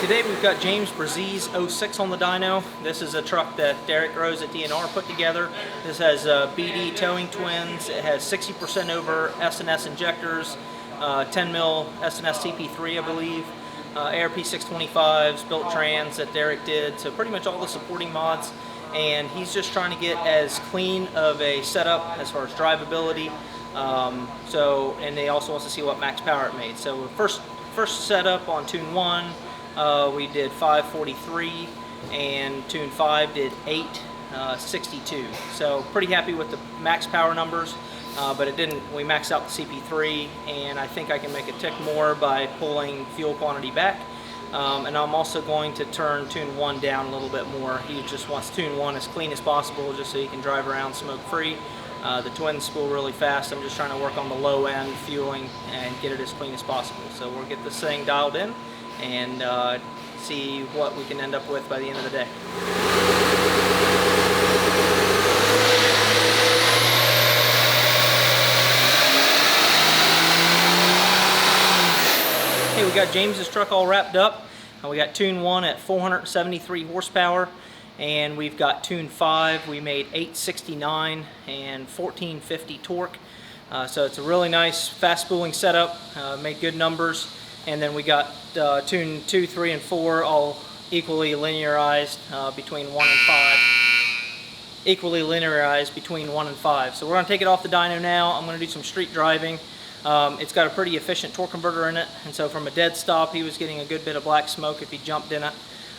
Today we've got James Brazie's 06 on the dyno. This is a truck that Derek Rose at DNR put together. This has BD towing twins. It has 60% over S&S injectors, 10 mil S&S CP3 I believe, ARP 625s, built trans that Derek did, so pretty much all the supporting mods. And he's just trying to get as clean of a setup as far as drivability. And they also wants to see what max power it made. So first setup on tune 1, we did 543, and tune 5 did 862. So pretty happy with the max power numbers, but it didn't. We maxed out the CP3, and I think I can make a tick more by pulling fuel quantity back. And I'm also going to turn tune 1 down a little bit more. He just wants tune 1 as clean as possible, just so he can drive around smoke free. The twins spool really fast. I'm just trying to work on the low end fueling and get it as clean as possible. So we'll get this thing dialed in and see what we can end up with by the end of the day. Okay, we got James's truck all wrapped up. We got tune 1 at 473 horsepower, and we've got tune 5. We made 869 and 1450 torque. So it's a really nice fast spooling setup, made good numbers. And then we got tune 2, 3, and 4 all equally linearized between 1 and 5. Equally linearized between 1 and 5. So we're going to take it off the dyno now. I'm going to do some street driving. It's got a pretty efficient torque converter in it, and so from a dead stop he was getting a good bit of black smoke if he jumped in it.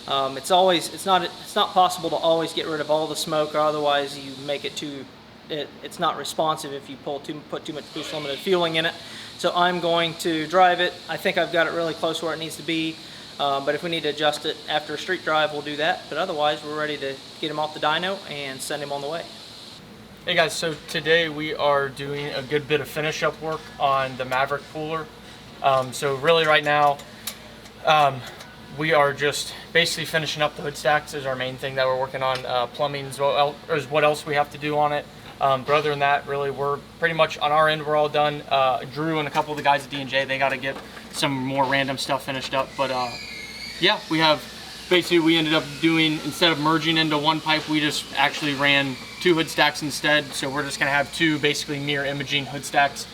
It's not possible to always get rid of all the smoke, or otherwise you make it too. It's not responsive if you put too much boost limited fueling in it. So I'm going to drive it. I think I've got it really close where it needs to be, but if we need to adjust it after a street drive, we'll do that. But otherwise, we're ready to get him off the dyno and send him on the way. Hey guys, so today we are doing a good bit of finish up work on the Maverick cooler. So really right now, we are just basically finishing up the hood stacks is our main thing that we're working on. Plumbing is what else we have to do on it. But other than that, really, we're pretty much on our end, we're all done. Drew and a couple of the guys at D&J, they got to get some more random stuff finished up. But yeah, we ended up doing, instead of merging into one pipe, we just actually ran 2 hood stacks instead. So we're just going to have 2 basically mirror imaging hood stacks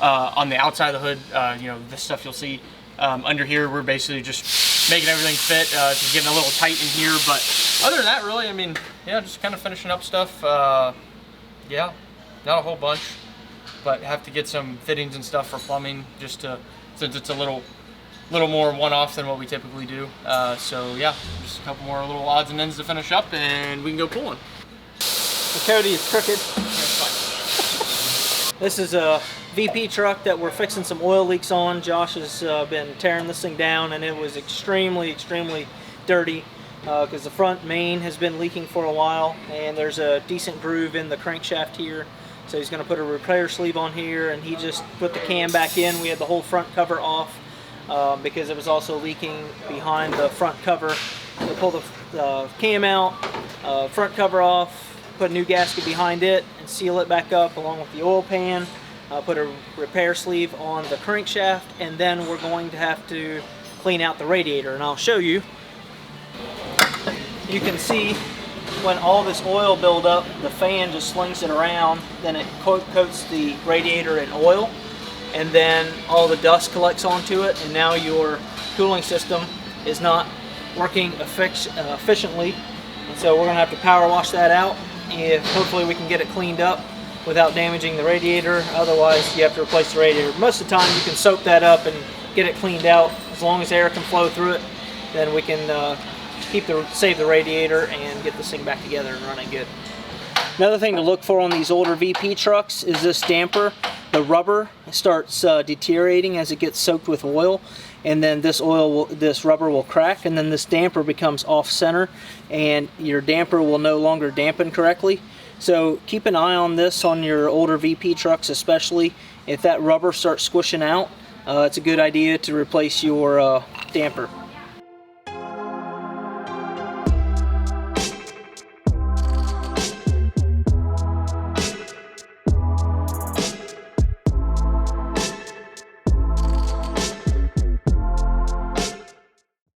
on the outside of the hood. You know, this stuff you'll see under here, we're basically just making everything fit. Just getting a little tight in here. But other than that, really, I mean, yeah, just kind of finishing up stuff. Yeah, not a whole bunch, but have to get some fittings and stuff for plumbing, just to, since it's a little more one-off than what we typically do. So yeah, just a couple more little odds and ends to finish up, and we can go pulling. The Cody is crooked. This is a VP truck that we're fixing some oil leaks on. Josh has been tearing this thing down, and it was extremely dirty. Because the front main has been leaking for a while, and there's a decent groove in the crankshaft here. So he's going to put a repair sleeve on here, and he just put the cam back in. We had the whole front cover off because it was also leaking behind the front cover. So pull the cam out, front cover off, put a new gasket behind it, and seal it back up along with the oil pan. Put a repair sleeve on the crankshaft, and then we're going to have to clean out the radiator, and I'll show you. You can see when all this oil build up, the fan just slings it around, then it coats the radiator in oil, and then all the dust collects onto it, and now your cooling system is not working efficiently. And so we're going to have to power wash that out, and hopefully we can get it cleaned up without damaging the radiator. Otherwise you have to replace the radiator. Most of the time you can soak that up and get it cleaned out. As long as air can flow through it, then we can save the radiator and get this thing back together and running good. Another thing to look for on these older VP trucks is this damper. The rubber starts deteriorating as it gets soaked with oil, and then this rubber will crack, and then this damper becomes off center, and your damper will no longer dampen correctly. So keep an eye on this on your older VP trucks, especially if that rubber starts squishing out. It's a good idea to replace your damper.